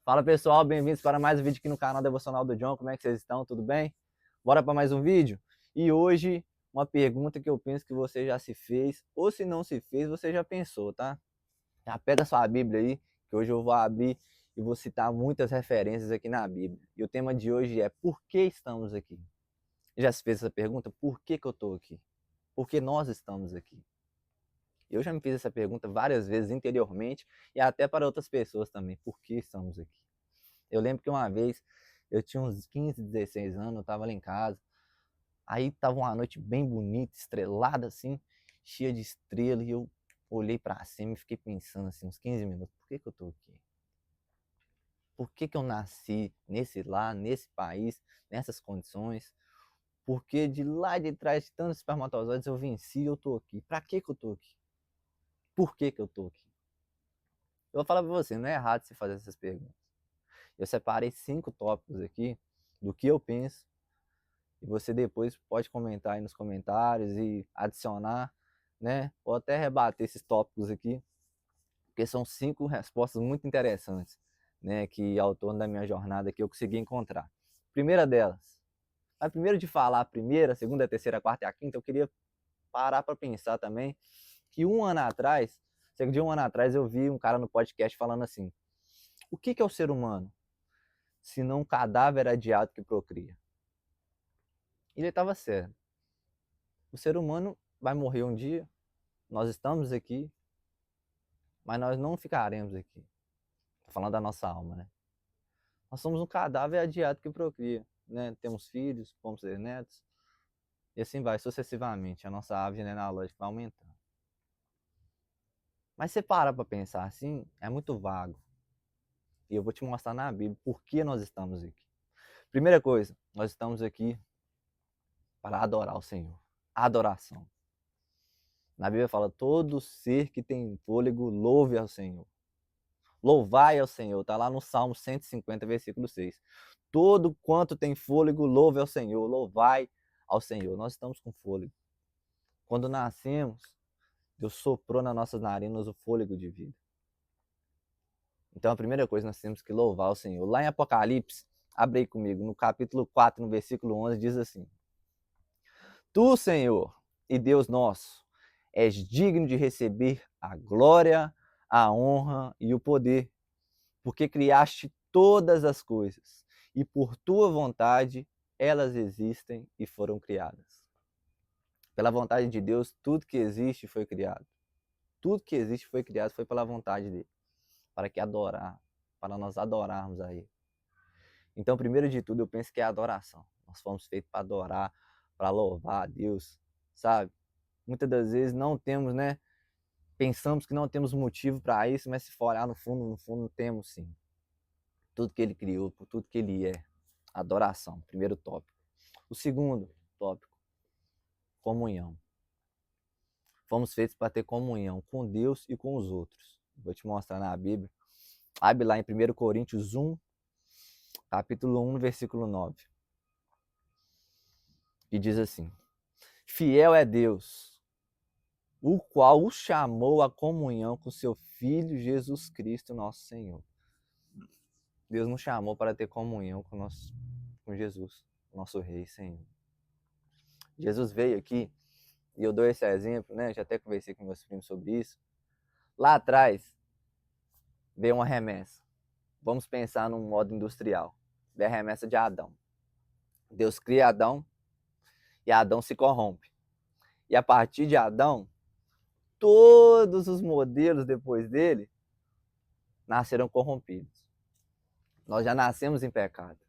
Fala pessoal, bem-vindos para mais um vídeo aqui no canal Devocional do John. Como é que vocês estão? Tudo bem? Bora para mais um vídeo? E hoje, uma pergunta que eu penso que você já se fez, ou se não se fez, você já pensou, tá? Já pega sua Bíblia aí, que hoje eu vou abrir e vou citar muitas referências aqui na Bíblia. E o tema de hoje é: por que estamos aqui? Já se fez essa pergunta? Por que eu estou aqui? Por que nós estamos aqui? Eu já me fiz essa pergunta várias vezes interiormente e até para outras pessoas também. Por que estamos aqui? Eu lembro que uma vez eu tinha uns 15, 16 anos, eu estava lá em casa. Aí tava uma noite bem bonita, estrelada assim, cheia de estrelas, e eu olhei para cima e fiquei pensando assim uns 15 minutos, por que eu tô aqui? Por que eu nasci nesse lar, nesse país, nessas condições? Porque de lá de trás de tantos espermatozoides eu venci e eu tô aqui. Para que eu tô aqui? Por que eu tô aqui? Eu vou falar para você, não é errado você fazer essas perguntas. Eu separei 5 tópicos aqui do que eu penso. E você depois pode comentar aí nos comentários e adicionar, né? Ou até rebater esses tópicos aqui, porque são 5 respostas muito interessantes, né? Que ao torno da minha jornada que eu consegui encontrar. Primeira delas, mas primeiro de falar a primeira, a segunda, a terceira, a quarta e a quinta, eu queria parar para pensar também que um ano atrás, cerca de um ano atrás, eu vi um cara no podcast falando assim: o que é o ser humano, se não um cadáver adiado que procria? E ele estava certo. O ser humano vai morrer um dia, nós estamos aqui, mas nós não ficaremos aqui. Tô falando da nossa alma, né? Nós somos um cadáver adiado que procria, né? Temos filhos, vamos ter netos, e assim vai sucessivamente. A nossa árvore genealógica vai aumentando. Mas você para pensar assim, é muito vago. E eu vou te mostrar na Bíblia por que nós estamos aqui. Primeira coisa, nós estamos aqui para adorar o Senhor. Adoração. Na Bíblia fala: todo ser que tem fôlego, louve ao Senhor. Louvai ao Senhor, está lá no Salmo 150, versículo 6. Todo quanto tem fôlego, louve ao Senhor, louvai ao Senhor. Nós estamos com fôlego. Quando nascemos, Deus soprou nas nossas narinas o fôlego de vida. Então a primeira coisa, nós temos que louvar o Senhor. Lá em Apocalipse, abre aí comigo, no capítulo 4, no versículo 11, diz assim: Tu, Senhor, e Deus nosso, és digno de receber a glória, a honra e o poder, porque criaste todas as coisas, e por tua vontade elas existem e foram criadas. Pela vontade de Deus, tudo que existe foi criado. Tudo que existe foi criado, foi pela vontade dele, para nós adorarmos a ele. Então, primeiro de tudo, eu penso que é a adoração. Nós fomos feitos para adorar, para louvar a Deus, sabe? Muitas das vezes não temos, né? Pensamos que não temos motivo para isso, mas se for olhar no fundo temos sim. Tudo que ele criou, por tudo que ele é. Adoração, primeiro tópico. O segundo tópico, comunhão. Fomos feitos para ter comunhão com Deus e com os outros. Vou te mostrar na Bíblia. Abre lá em 1 Coríntios 1, capítulo 1, versículo 9. E diz assim: Fiel é Deus, o qual o chamou à comunhão com seu Filho Jesus Cristo, nosso Senhor. Deus nos chamou para ter comunhão com Jesus, nosso Rei e Senhor. Jesus veio aqui, e eu dou esse exemplo, né? Já até conversei com meus primos sobre isso. Lá atrás, veio uma remessa. Vamos pensar num modo industrial. Veio a remessa de Adão. Deus cria Adão e Adão se corrompe. E a partir de Adão, todos os modelos depois dele nasceram corrompidos. Nós já nascemos em pecado.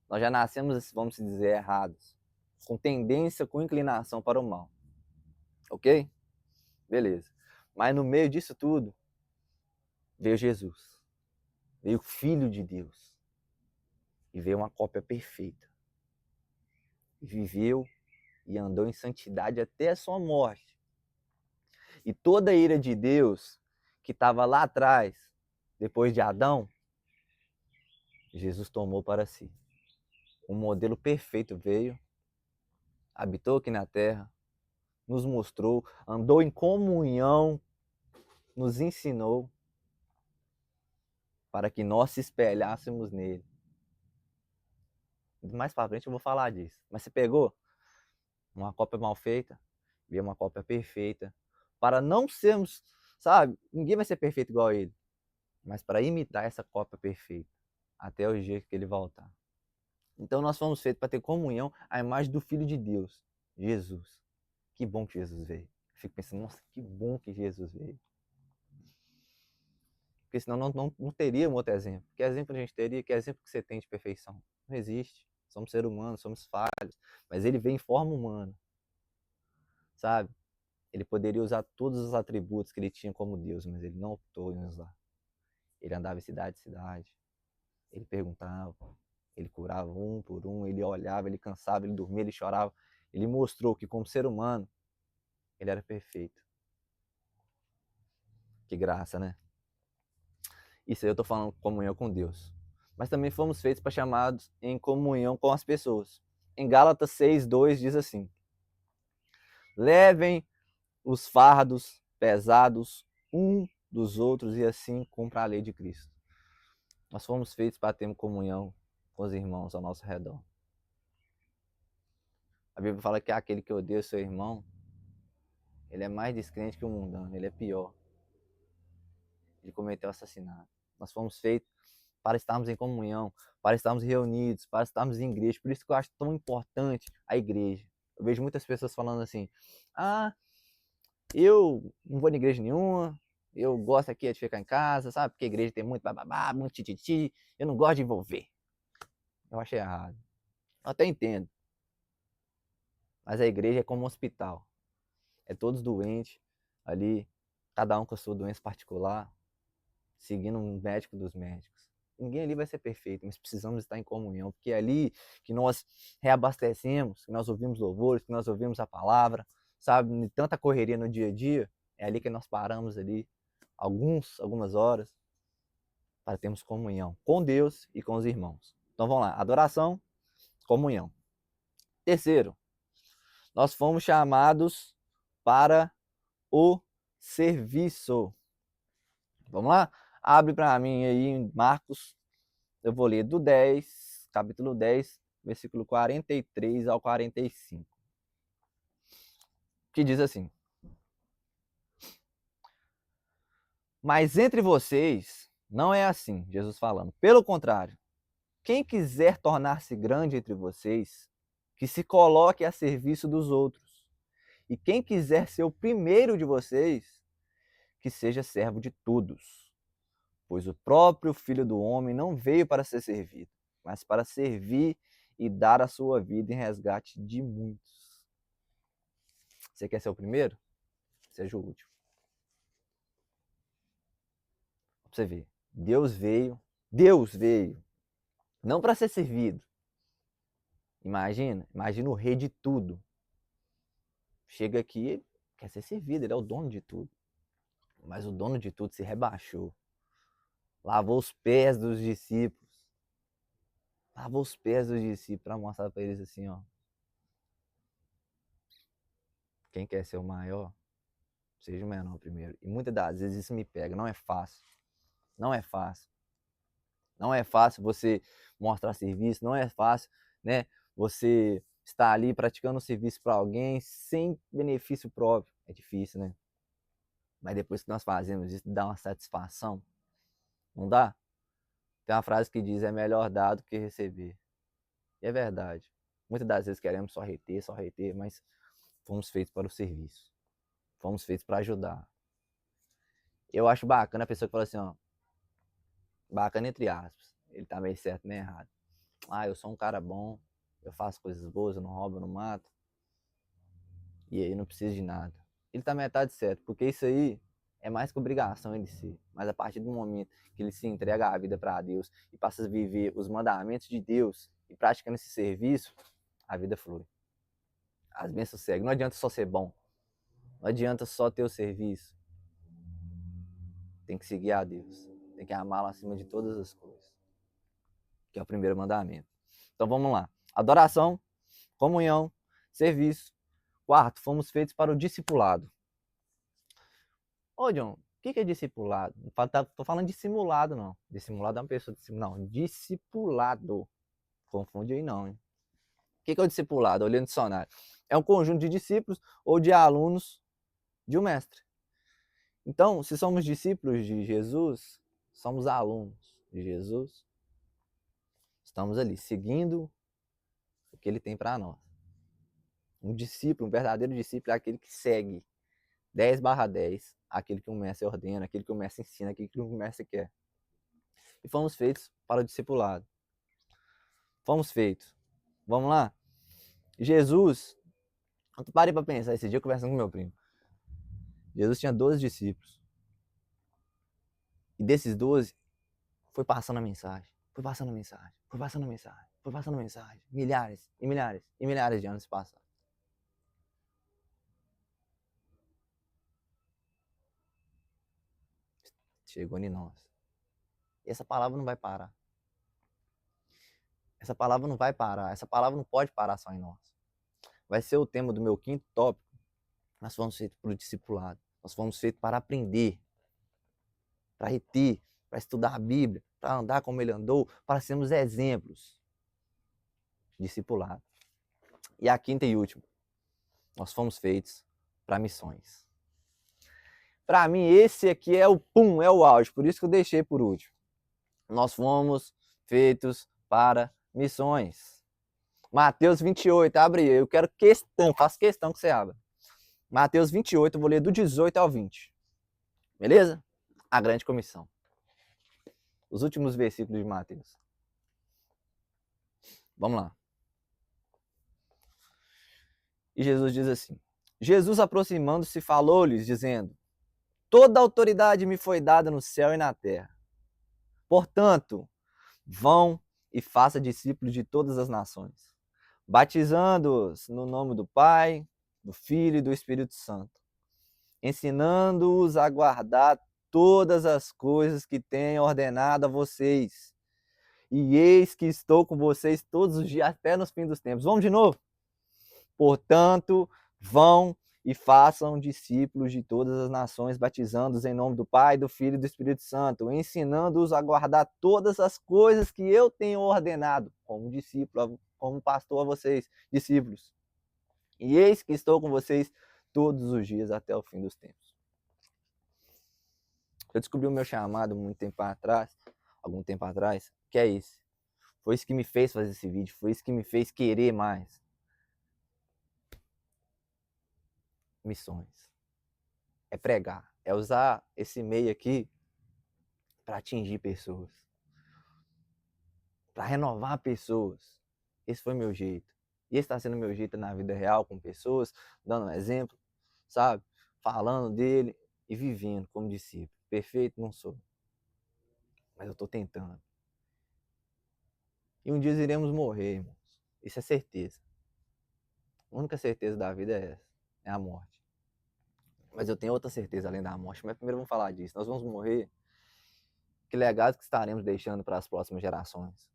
Nós já nascemos, vamos dizer, errados. Com tendência, com inclinação para o mal. Ok? Beleza. Mas no meio disso tudo, veio Jesus. Veio o Filho de Deus. E veio uma cópia perfeita. Viveu e andou em santidade até a sua morte. E toda a ira de Deus que estava lá atrás, depois de Adão, Jesus tomou para si. Um modelo perfeito veio, habitou aqui na terra, nos mostrou, andou em comunhão, nos ensinou. para que nós se espelhássemos nele. Mais para frente eu vou falar disso. Mas você pegou uma cópia mal feita, vê uma cópia perfeita, para não sermos, sabe, ninguém vai ser perfeito igual a ele, mas para imitar essa cópia perfeita, até o dia que ele voltar. Então nós fomos feitos para ter comunhão à imagem do Filho de Deus, Jesus. Que bom que Jesus veio. Eu fico pensando, nossa, que bom que Jesus veio. Porque senão não teria um outro exemplo. Que exemplo a gente teria? Que exemplo que você tem de perfeição? Não existe. Somos seres humanos, somos falhos. Mas ele veio em forma humana, sabe? Ele poderia usar todos os atributos que ele tinha como Deus, mas ele não optou em usar. Ele andava em cidade em cidade. Ele perguntava, ele curava um por um, ele olhava, ele cansava, ele dormia, ele chorava. Ele mostrou que como ser humano, ele era perfeito. Que graça, né? Isso aí eu estou falando comunhão com Deus. Mas também fomos feitos para chamados em comunhão com as pessoas. Em Gálatas 6:2 diz assim: levem os fardos pesados um dos outros e assim cumpra a lei de Cristo. Nós fomos feitos para termos comunhão com os irmãos ao nosso redor. A Bíblia fala que aquele que odeia o seu irmão, ele é mais descrente que o mundano, ele é pior. Ele cometeu assassinato. Nós fomos feitos para estarmos em comunhão, para estarmos reunidos, para estarmos em igreja. Por isso que eu acho tão importante a igreja. Eu vejo muitas pessoas falando assim: ah, eu não vou na igreja nenhuma, eu gosto aqui de ficar em casa, sabe? Porque a igreja tem muito bababá, muito tititi, eu não gosto de envolver. Eu achei errado. Eu até entendo. Mas a igreja é como um hospital. É todos doentes ali, cada um com a sua doença particular, seguindo um médico dos médicos. Ninguém ali vai ser perfeito, mas precisamos estar em comunhão, porque é ali que nós reabastecemos, que nós ouvimos louvores, que nós ouvimos a palavra, sabe? Tanta correria no dia a dia, é ali que nós paramos ali algumas horas para termos comunhão com Deus e com os irmãos. Então vamos lá, adoração, comunhão. Terceiro, nós fomos chamados para o serviço. Vamos lá? Abre para mim aí em Marcos, eu vou ler do 10, capítulo 10, versículo 43 ao 45. Que diz assim: mas entre vocês não é assim, Jesus falando. Pelo contrário, quem quiser tornar-se grande entre vocês, que se coloque a serviço dos outros. E quem quiser ser o primeiro de vocês, que seja servo de todos. Pois o próprio Filho do Homem não veio para ser servido, mas para servir e dar a sua vida em resgate de muitos. Você quer ser o primeiro? Seja o último. Pra você ver, Deus veio, não para ser servido. Imagina o rei de tudo. Chega aqui, ele quer ser servido, ele é o dono de tudo. Mas o dono de tudo se rebaixou. Lavou os pés dos discípulos. Lavou os pés dos discípulos para mostrar para eles assim, ó. Quem quer ser o maior, seja o menor primeiro. E muitas das vezes isso me pega. Não é fácil. Não é fácil. Não é fácil você mostrar serviço. Não é fácil, né? Você estar ali praticando um serviço para alguém sem benefício próprio. É difícil, né? Mas depois que nós fazemos isso, dá uma satisfação. Não dá? Tem uma frase que diz: é melhor dar do que receber. E é verdade. Muitas das vezes queremos só reter, mas fomos feitos para o serviço. Fomos feitos para ajudar. Eu acho bacana a pessoa que fala assim, ó, bacana entre aspas, ele tá meio certo, nem errado. Ah, eu sou um cara bom, eu faço coisas boas, eu não roubo, eu não mato, e aí não preciso de nada. Ele tá metade certo, porque isso aí é mais que obrigação ele ser. Mas a partir do momento que ele se entrega a vida para Deus e passa a viver os mandamentos de Deus e praticando esse serviço, a vida flui. As bênçãos seguem. Não adianta só ser bom. Não adianta só ter o serviço. Tem que seguir a Deus. Tem que amá-lo acima de todas as coisas. Que é o primeiro mandamento. Então vamos lá. Adoração, comunhão, serviço. Quarto, fomos feitos para o discipulado. Ô, John, que é discipulado? Não tô falando de simulado, não. Dissimulado é uma pessoa. Não, discipulado. Confunde aí não, hein? O que é o discipulado? Olhando o dicionário. É um conjunto de discípulos ou de alunos de um mestre. Então, se somos discípulos de Jesus, somos alunos de Jesus, estamos ali seguindo o que ele tem para nós. Um discípulo, um verdadeiro discípulo é aquele que segue 10/10, aquele que o mestre ordena, aquele que o mestre ensina, aquele que o mestre quer. E fomos feitos para o discipulado. Fomos feitos. Vamos lá? Jesus, eu parei para pensar esse dia conversando com meu primo. Jesus tinha 12 discípulos. E desses 12, foi passando a mensagem. Foi passando a mensagem. Foi passando a mensagem. Foi passando a mensagem. Milhares e milhares e milhares de anos passaram. Chegou em nós. E essa palavra não vai parar. Essa palavra não vai parar. Essa palavra não pode parar só em nós. Vai ser o tema do meu 5º tópico. Nós fomos feitos para o discipulado. Nós fomos feitos para aprender, para reter, para estudar a Bíblia, para andar como ele andou, para sermos exemplos. Discipulado. E a 5ª e última. Nós fomos feitos para missões. Para mim, esse aqui é o é o auge. Por isso que eu deixei por último. Nós fomos feitos para missões. Mateus 28, abre aí. Eu quero faço questão que você abra. Mateus 28, eu vou ler do 18 ao 20. Beleza? A grande comissão. Os últimos versículos de Mateus. Vamos lá. E Jesus diz assim: Jesus, aproximando-se, falou-lhes, dizendo: toda autoridade me foi dada no céu e na terra. Portanto, vão e façam discípulos de todas as nações, batizando-os no nome do Pai, do Filho e do Espírito Santo, ensinando-os a guardar todas as coisas que tenho ordenado a vocês. E eis que estou com vocês todos os dias até nos fins dos tempos. Vamos de novo? Portanto, vão e façam discípulos de todas as nações, batizando-os em nome do Pai, do Filho e do Espírito Santo, ensinando-os a guardar todas as coisas que eu tenho ordenado, como discípulo, como pastor a vocês, discípulos. E eis que estou com vocês todos os dias até o fim dos tempos. Eu descobri o meu chamado algum tempo atrás, que é esse. Foi isso que me fez fazer esse vídeo, foi isso que me fez querer mais. Missões. É pregar, é usar esse meio aqui para atingir pessoas, para renovar pessoas. Esse foi meu jeito. E esse está sendo meu jeito na vida real, com pessoas, dando um exemplo, sabe? Falando dele e vivendo como discípulo. Perfeito não sou, mas eu estou tentando. E um dia iremos morrer, irmãos. Isso é certeza. A única certeza da vida é essa, é a morte. Mas eu tenho outra certeza além da morte. Mas primeiro vamos falar disso. Nós vamos morrer. Que legado que estaremos deixando para as próximas gerações?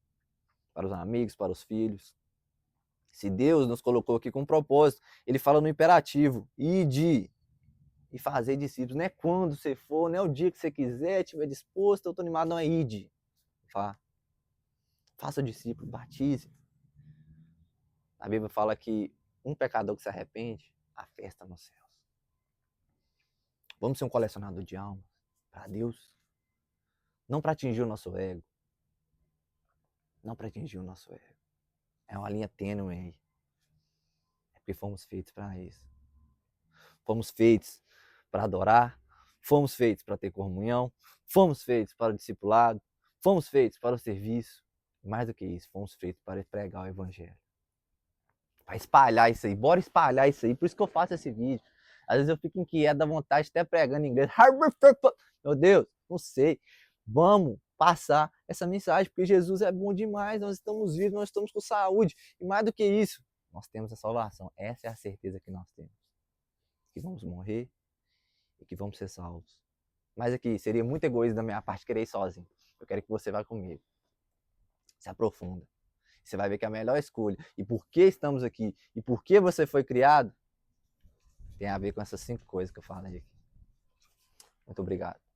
Para os amigos, para os filhos. Se Deus nos colocou aqui com um propósito, ele fala no imperativo, ide e fazer discípulos. Não é quando você for, não é o dia que você quiser, estiver disposto, eu estou animado, não é ide. Faça discípulo, batize. A Bíblia fala que um pecador que se arrepende, a festa nos céus. Vamos ser um colecionador de almas para Deus. Não para atingir o nosso ego. Não para atingir o nosso ego. É uma linha tênue aí. É porque fomos feitos para isso. Fomos feitos para adorar. Fomos feitos para ter comunhão. Fomos feitos para o discipulado. Fomos feitos para o serviço. Mais do que isso, fomos feitos para pregar o evangelho. Para espalhar isso aí. Bora espalhar isso aí. Por isso que eu faço esse vídeo. Às vezes eu fico inquieto, dá vontade até pregando em inglês. Meu Deus, não sei. Vamos passar essa mensagem, porque Jesus é bom demais. Nós estamos vivos, nós estamos com saúde. E mais do que isso, nós temos a salvação. Essa é a certeza que nós temos. Que vamos morrer e que vamos ser salvos. Mas aqui, seria muito egoísta da minha parte querer ir sozinho. Eu quero que você vá comigo. Se aprofunda. Você vai ver que é a melhor escolha. E por que estamos aqui? E por que você foi criado? Tem a ver com essas 5 coisas que eu falei aqui. Muito obrigado.